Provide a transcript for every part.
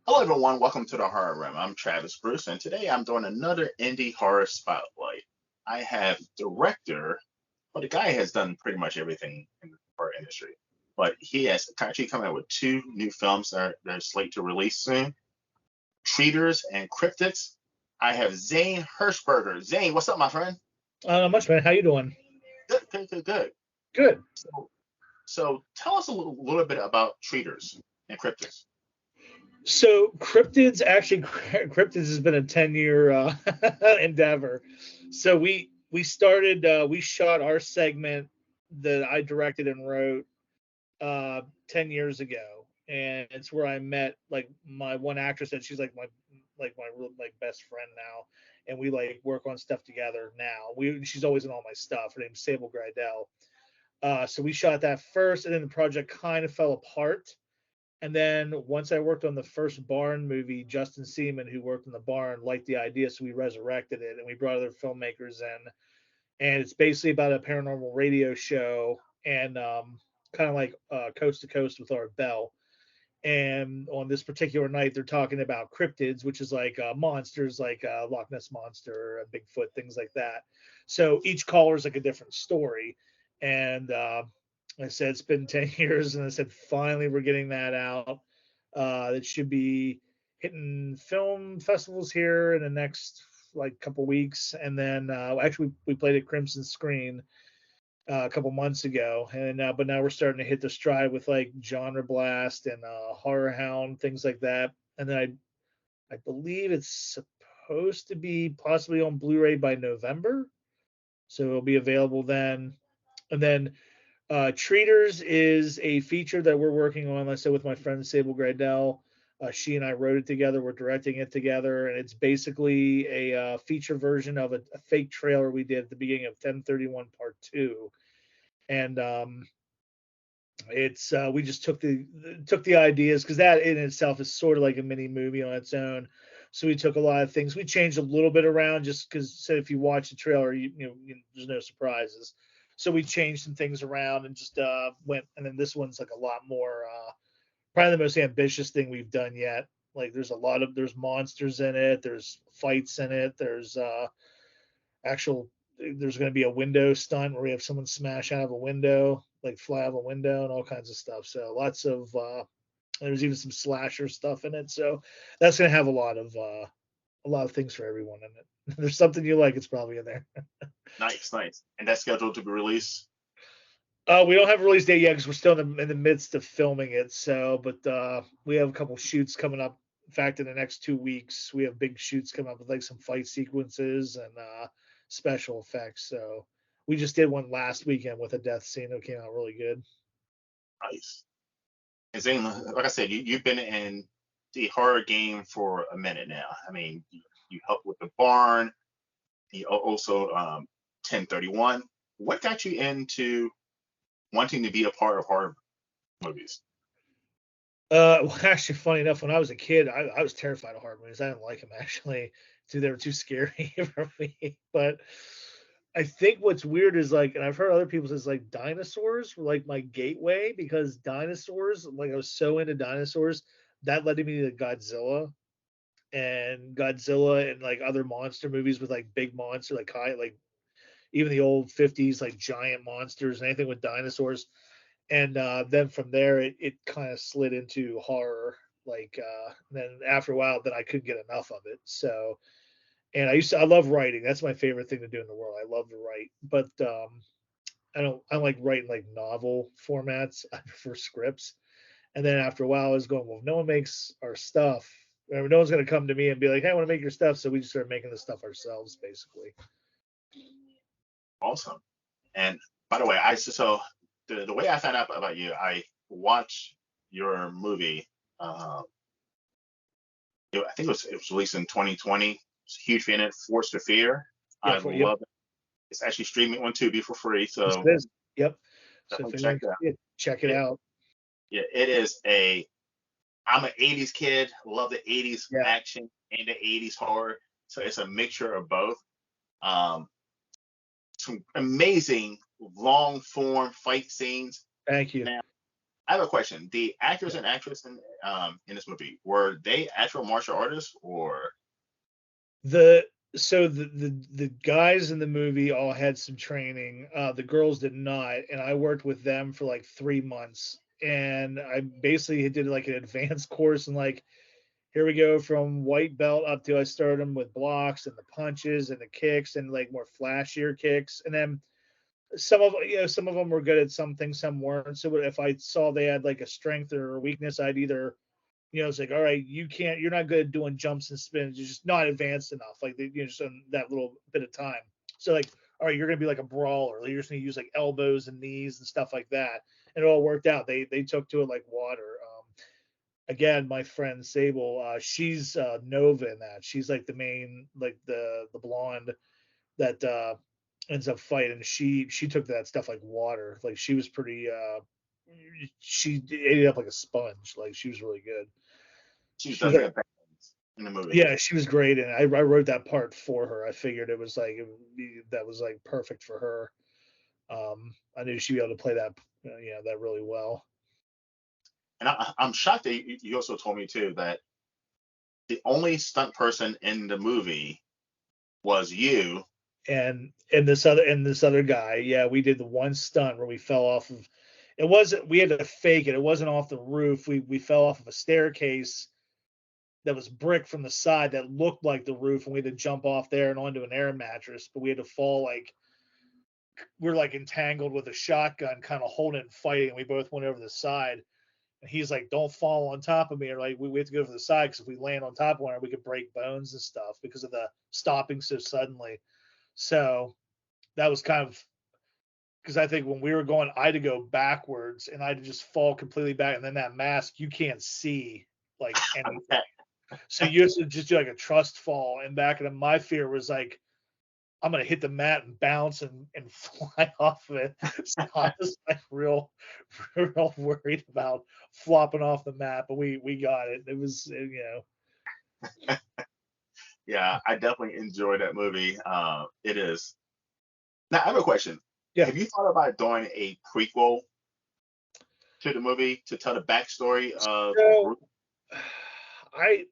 Hello, everyone. Welcome to the Horror Room. I'm Travis Bruce, and today I'm doing another indie horror spotlight. I have director, well, the guy has done pretty much everything in the horror industry, but he has actually come out with two new films that are slated to release soon: Treeters and Cryptids. I have Zane Hirschberger. Zane, what's up, my friend? Not much, man. How you doing? Good, good, good, good. Good. So tell us a little bit about Treaters and Cryptids. So Cryptids has been a 10-year endeavor. So we shot our segment that I directed and wrote 10 years ago, and it's where I met like my one actress, and she's like my best friend now, and we like work on stuff together now. We She's always in all my stuff. Her name's Sable Grydell. So we shot that first, and then the project kind of fell apart. And then once I worked on the first Barn movie, Justin Seaman, who worked in the Barn, liked the idea, so we resurrected it and we brought other filmmakers in. And it's basically about a paranormal radio show and kind of like Coast to Coast with Art Bell. And on this particular night, they're talking about cryptids, which is like monsters, like Loch Ness monster, Bigfoot, things like that. So each caller is like a different story. And I said it's been 10 years, and I said finally we're getting that out. It should be hitting film festivals here in the next like couple weeks, and then actually we played at Crimson Screen a couple months ago, and but now we're starting to hit the stride with like Genre Blast and Horror Hound, things like that. And then I believe it's supposed to be possibly on Blu-ray by November, so it'll be available then. And then Treaters is a feature that we're working on, like I said, with my friend Sable Grydell. She and I wrote it together. We're directing it together, and it's basically a feature version of a fake trailer we did at the beginning of 1031 Part 2. And it's we just took the ideas, because that in itself is sort of like a mini movie on its own. So we took a lot of things. We changed a little bit around, just because said if you watch the trailer, there's no surprises. So we changed some things around and just went. And then this one's like a lot more, probably the most ambitious thing we've done yet. Like there's monsters in it. There's fights in it. There's going to be a window stunt where we have someone smash out of a window, like fly out of a window, and all kinds of stuff. So lots of there's even some slasher stuff in it. So that's going to have a lot of things for everyone in it. If there's something you like, it's probably in there. Nice, nice. And that's scheduled to be released. We don't have a release date yet because we're still in the midst of filming it. So, but we have a couple shoots coming up. In fact, in the next 2 weeks, we have big shoots coming up with like some fight sequences and special effects. So we just did one last weekend with a death scene that came out really good. Nice. And Zane, like I said, you've been in the horror game for a minute now. I mean, you helped with the barn. You also 1031. What got you into wanting to be a part of horror movies? Well, actually, funny enough, when I was a kid, I was terrified of horror movies. I didn't like them actually. They were too scary for me. But I think what's weird is like, and I've heard other people say like dinosaurs were like my gateway, because dinosaurs, like I was so into dinosaurs, that led me to Godzilla and like other monster movies with like big monster, like even the old 50s like giant monsters and anything with dinosaurs. And then from there it kind of slid into horror. Like then after a while, then I couldn't get enough of it. So, and I love writing. That's my favorite thing to do in the world. I love to write, but I don't like writing like novel formats. I prefer scripts. And then after a while, I was going, well, if no one makes our stuff, no one's going to come to me and be like, hey, I want to make your stuff. So we just started making the stuff ourselves, basically. Awesome. And by the way, the way I found out about you, I watched your movie. Uh, I think it was released in 2020. I was a huge fan of it, Forced to Fear. Yeah, I yep, love it. It's actually streaming on Tubi for free, yes, so it is. Yep. So if definitely check anyone that out. can see it, check it It, out. yeah, it is a. I'm an '80s kid. Love the '80s Yeah. action and the '80s horror. So it's a mixture of both. Um, some amazing long form fight scenes. Thank you. Now, I have a question. The actors and actresses in this movie, were they actual martial artists or? The the guys in the movie all had some training. The girls did not, and I worked with them for like 3 months. And I basically did like an advanced course, and like here we go from white belt up to I started them with blocks and the punches and the kicks and like more flashier kicks. And then some of them were good at some things, some weren't. So if I saw they had like a strength or a weakness, I'd either it's like, all right, you're not good at doing jumps and spins. You're just not advanced enough. Like, just on that little bit of time. So, like, all right, you're going to be like a brawler. You're just going to use like elbows and knees and stuff like that. And it all worked out. They took to it like water. Again, my friend Sable, she's Nova in that. She's like the main, like the blonde that ends up fighting. She took that stuff like water. Like, she was pretty. She ate it up like a sponge. Like, she was really good. She's She was definitely like, a badass in the movie. yeah, she was great, and I wrote that part for her. I figured that was like perfect for her. I knew she'd be able to play that, that really well. And I'm shocked that you also told me too that the only stunt person in the movie was you. And this other guy, yeah, we did the one stunt where we fell off of. It wasn't. We had to fake it. It wasn't off the roof. We fell off of a staircase that was brick from the side that looked like the roof, and we had to jump off there and onto an air mattress. But we had to fall like we're like entangled with a shotgun, kind of holding it and fighting. And we both went over the side, and he's like, "Don't fall on top of me," or like, "We have to go for the side because if we land on top of one, we could break bones and stuff because of the stopping so suddenly." So that was kind of because I think when we were going, I had to go backwards and I had to just fall completely back, and then that mask you can't see like anything. So you have to just do like a trust fall. And back in my fear was like, I'm gonna hit the mat and bounce and fly off of it. So I was like real worried about flopping off the mat, but we got it. It was Yeah, I definitely enjoyed that movie. It is. Now I have a question. yeah. Have you thought about doing a prequel to the movie to tell the backstory of the So group? I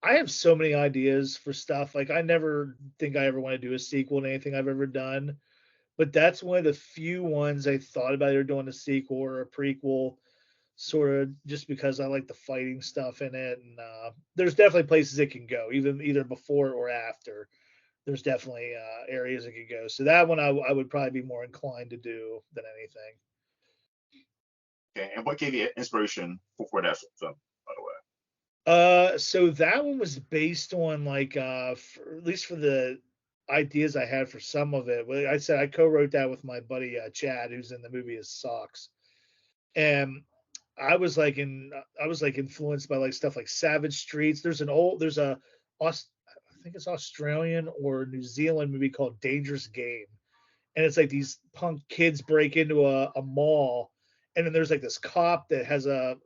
I have so many ideas for stuff. Like, I never think I ever want to do a sequel to anything I've ever done, but that's one of the few ones I thought about either doing a sequel or a prequel, sort of just because I like the fighting stuff in it. And there's definitely places it can go, even either before or after. There's definitely areas it could go. So that one I would probably be more inclined to do than anything. Okay, and what gave you inspiration for that film, by the way? So that one was based on like at least for the ideas I had for some of it. Well, I said I co-wrote that with my buddy Chad, who's in the movie as Socks, and I was like influenced by like stuff like Savage Streets. There's a I think it's Australian or New Zealand movie called Dangerous Game, and it's like these punk kids break into a mall, and then there's like this cop that has a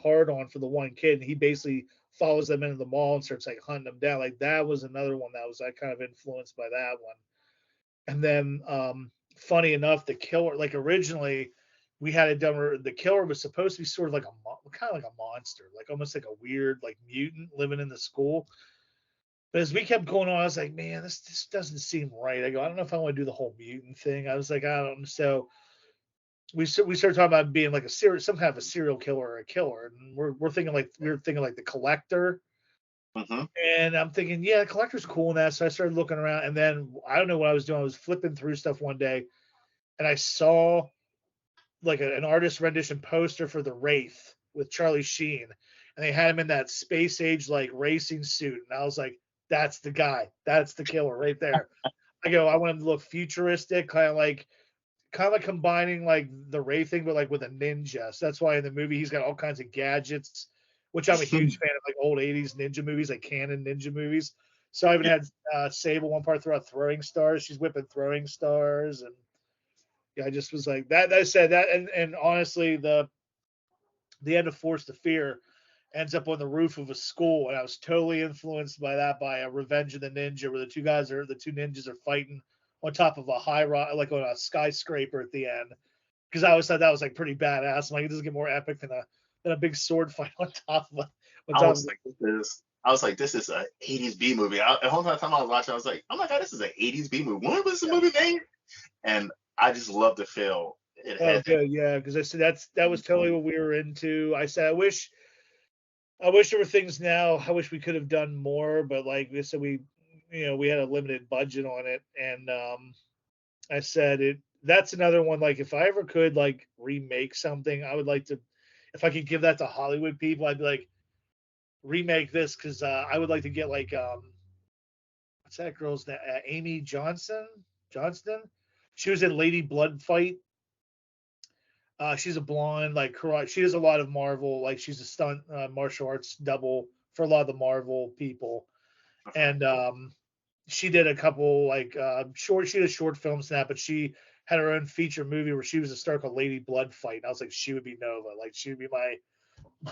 hard on for the one kid, and he basically follows them into the mall and starts like hunting them down. Like, that was another one that was like kind of influenced by that one. And then funny enough, the killer, like, originally we had it done where the killer was supposed to be sort of like kind of like a monster, like almost like a weird like mutant living in the school. But as we kept going on, I was like, man, this doesn't seem right. I don't know if I want to do the whole mutant thing. I was like, I don't. So we started talking about being like some kind of a serial killer or a killer, and we were thinking like the collector. Hmm. And I'm thinking, yeah, the collector's cool in that. So I started looking around, and then I don't know what I was doing. I was flipping through stuff one day, and I saw like an artist rendition poster for the Wraith with Charlie Sheen, and they had him in that space age like racing suit, and I was like, that's the guy, that's the killer right there. I want him to look futuristic, kind of like combining like the Wraith thing, but like with a ninja. So that's why in the movie he's got all kinds of gadgets, which I'm a huge fan of, like old '80s ninja movies, like canon ninja movies. So I even Yeah. had Sable one part throw out throwing stars. She's whipping throwing stars, and yeah, I just was like that. I said that, and honestly, the end of Force to Fear ends up on the roof of a school, and I was totally influenced by that, by a Revenge of the Ninja, where the two ninjas are fighting on top of a high rock, like on a skyscraper at the end. because I always thought that was like pretty badass. I'm like, it doesn't get more epic than a big sword fight on top of on I top was of like, this is a 80s B movie. The whole time I was watching, I was like, oh my god, this is an 80s B movie. When was the yeah. movie made? And I just love the feel. It Oh, had that. good, yeah, because I said that was totally what we were into. I said I wish there were things now. I wish we could have done more, but like I said, we had a limited budget on it, and I said it. That's another one. Like if I ever could like remake something, I would like to. If I could give that to Hollywood people, I'd be like remake this because I would like to get like what's that girl's name? Amy Johnston. She was in Lady Blood Fight. She's a blonde, like karate. She does a lot of Marvel. Like she's a stunt martial arts double for a lot of the Marvel people, Okay. and she did a couple like short. She did short films and that, but she had her own feature movie where she was a star called Lady Blood Fight. And I was like, she would be Nova. Like she would be my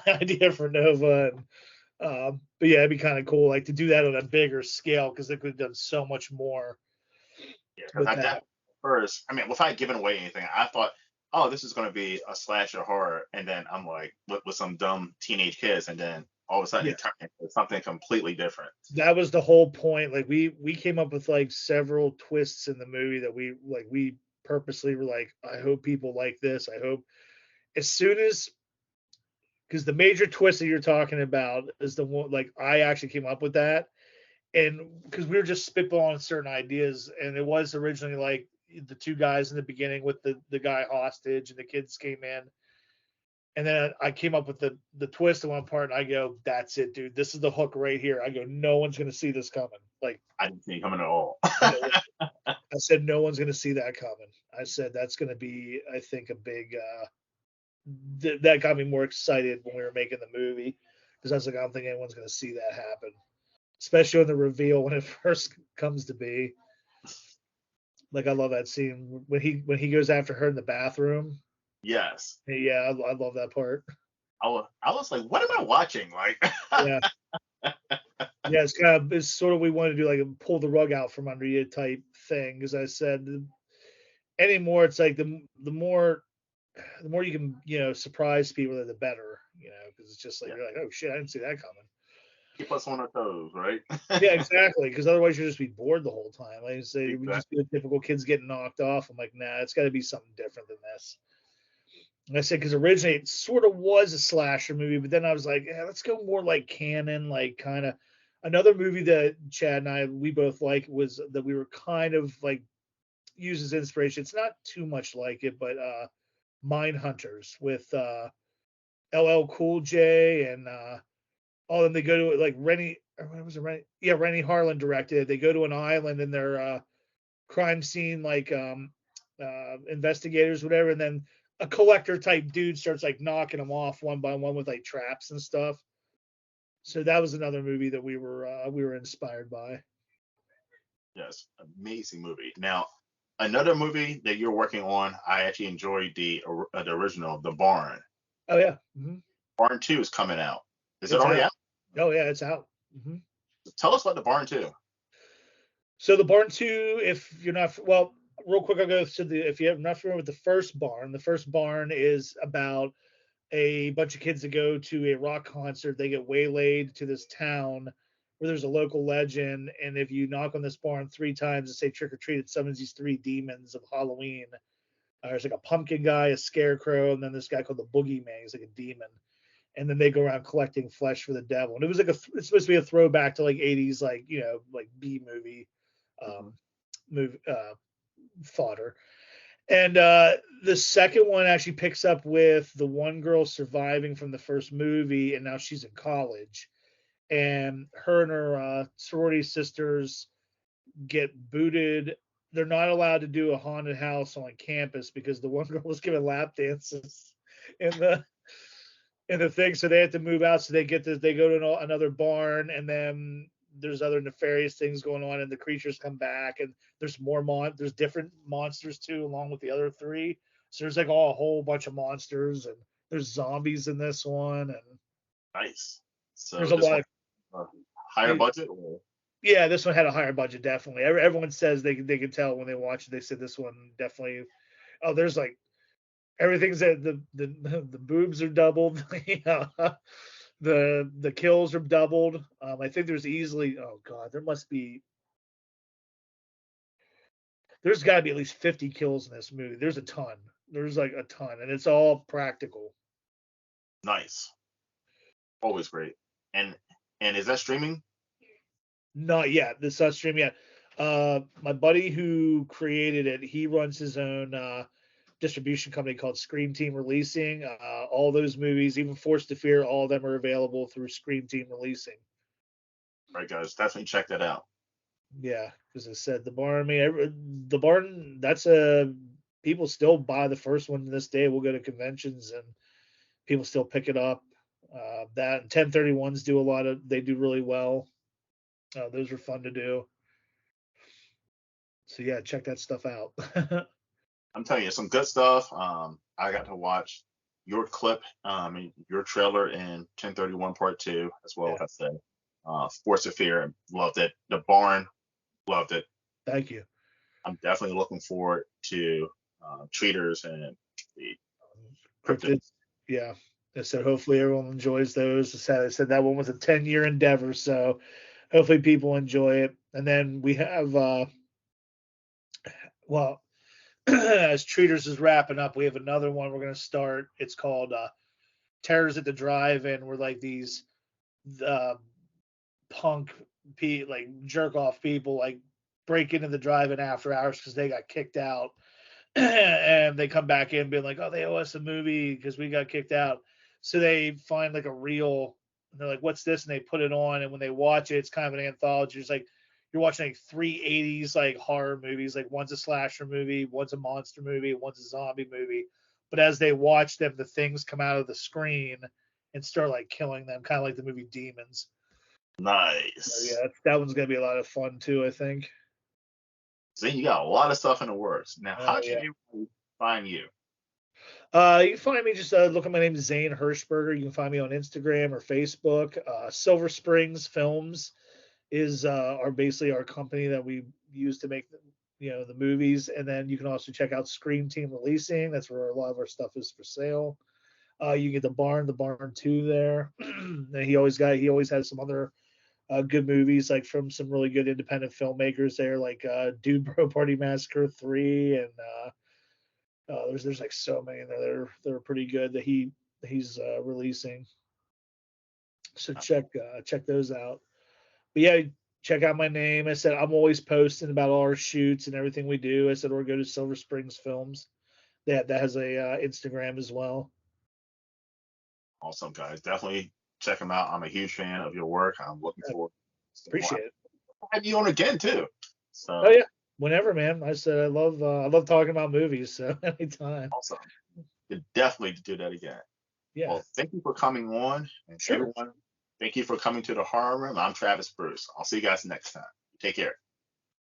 idea for Nova. And but yeah, it'd be kind of cool, like to do that on a bigger scale because they could have done so much more Yeah, because with I that. definitely first, I mean, without giving away anything, I thought, oh, this is going to be a slasher horror, and then I'm like, with some dumb teenage kids, and then all of a sudden Yeah, it turned into something completely different. that was the whole point. Like we came up with like several twists in the movie that we purposely were like, I hope people like this. I hope as soon as because the major twist that you're talking about is the one like I actually came up with that, and because we were just spitballing certain ideas, and it was originally like the two guys in the beginning with the guy hostage, and the kids came in, and then I came up with the twist in one part, and I go, "That's it, dude. This is the hook right here." I go, "No one's gonna see this coming." Like, I didn't see it coming at all. no, I said, "No one's gonna see that coming." I said that's gonna be, I think, a big. That got me more excited when we were making the movie because I was like, I don't think anyone's gonna see that happen, especially on the reveal when it first comes to be. Like I love that scene when he goes after her in the bathroom. Yes, Yeah, I love that part. I was like, what am I watching? Like, Yeah, yeah, it's sort of we want to do like a pull the rug out from under you type thing. As I said, anymore it's like the more you can surprise people, the better. Because it's just like yeah, you're like, oh shit, I didn't see that coming. keep us on our toes, right? Yeah, exactly. Because otherwise you'll just be bored the whole time. Like I say, we just Exactly. be the typical kids getting knocked off. I'm like, nah, it's got to be something different than this. And I said because originally it sort of was a slasher movie, but then I was like, yeah, let's go more like canon, like kind of. Another movie that Chad and I we both like was that we were kind of like uses inspiration. It's not too much like it, but Mine Hunters with LL Cool J and all of them. They go to like Rennie. Or what was it? Rennie? Yeah, Rennie Harlan directed it. They go to an island and they're crime scene like investigators, whatever, and then a collector type dude starts like knocking them off one by one with like traps and stuff. So that was another movie that we were inspired by. Yes, amazing movie. Now, another movie that you're working on, I actually enjoyed the original, The Barn. Oh yeah, Barn 2 is coming out. Is it it's already out. out? Oh yeah, it's out. Tell us about The Barn 2. So the Barn Two, if you're not well, real quick, I'll go to the if you're not familiar with the first barn. The first barn is about a bunch of kids that go to a rock concert. They get waylaid to this town where there's a local legend, and if you knock on this barn 3 times and say trick or treat, it summons these 3 demons of Halloween. There's like a pumpkin guy, a scarecrow, and then this guy called the boogeyman. He's like a demon. And then they go around collecting flesh for the devil. And it was like it's supposed to be a throwback to like 80s, like like B movie, Mhm. um, movie fodder. And the second one actually picks up with the one girl surviving from the first movie, and now she's in college. And her and her sorority sisters get booted. They're not allowed to do a haunted house on campus because the one girl was giving lap dances in the thing, so they had to move out. So they go to another barn, and then there's other nefarious things going on, and the creatures come back, and there's different monsters too, along with the other 3. So there's like a whole bunch of monsters, and there's zombies in this one, and Nice. there's So a this lot one, of higher budget, or yeah, this one had a higher budget definitely. Everyone says they can tell when they watch it. They said this one definitely. Oh, there's like everything's at the boobs are doubled. The kills are doubled. I think there's easily, oh god, there's got to be at least 50 kills in this movie. There's a ton. There's like a ton, and it's all practical. Nice. Always great. And is that streaming? Not yet. This not stream yet. My buddy who created it, he runs his own distribution company called Scream Team Releasing. All those movies, even Forced to Fear, all of them are available through Scream Team Releasing. All right, guys, definitely check that out. Yeah, because I said the barn. I mean, the barn. That's a people still buy the first one to this day. We'll go to conventions and people still pick it up. That and 1031s do a lot of. They do really well. Those are fun to do. So yeah, check that stuff out. I'm telling you, some good stuff. I got to watch your clip, your trailer in 1031 Part 2, as well Yeah. as the Force of Fear. Loved it. The Barn, loved it. Thank you. I'm definitely looking forward to Treeters and the Cryptids. Cryptids. Yeah. I said hopefully everyone enjoys those. I said that one was a 10-year endeavor, so hopefully people enjoy it. And then we have well, as Treaters is wrapping up, we have another one we're going to start. It's called Terrors at the Drive-In. We're like these uh, punk, like jerk off people, like break into the drive-in after hours because they got kicked out, and they come back in being like, oh, they owe us a movie because we got kicked out. So they find like a reel, and they're like, what's this? And they put it on, and when they watch it, it's kind of an anthology. It's like you're watching like three 80s like horror movies. Like one's a slasher movie, one's a monster movie, one's a zombie movie. But as they watch them, the things come out of the screen and start like killing them, kind of like the movie Demons. So, Nice. yeah, that one's gonna be a lot of fun too, I think. See, you got a lot of stuff in the works. Now, Oh how can yeah. everybody find you? You can find me just look at my name, Zane Hirschberger. You can find me on Instagram or Facebook. Silver Springs Films is are basically our company that we use to make the movies, and then you can also check out Scream Team Releasing. That's where a lot of our stuff is for sale. You get the Barn 2 there. And he always has some other good movies like from some really good independent filmmakers there, like Dude Bro Party Massacre 3, and there's like so many there that are pretty good that he's releasing. So check those out. But yeah, check out my name. I said I'm always posting about all our shoots and everything we do. I said or go to Silver Springs Films. That has a Instagram as well. Awesome, guys. Definitely check them out. I'm a huge fan of your work. I'm looking forward to Appreciate it. have you on again too. Oh So yeah, whenever, man. I said I love talking about movies. So anytime. awesome. You definitely do that again. Yeah. Well, thank you for coming on, and Sure. everyone, thank you for coming to the Horror Room. I'm Travis Bruce. I'll see you guys next time. Take care.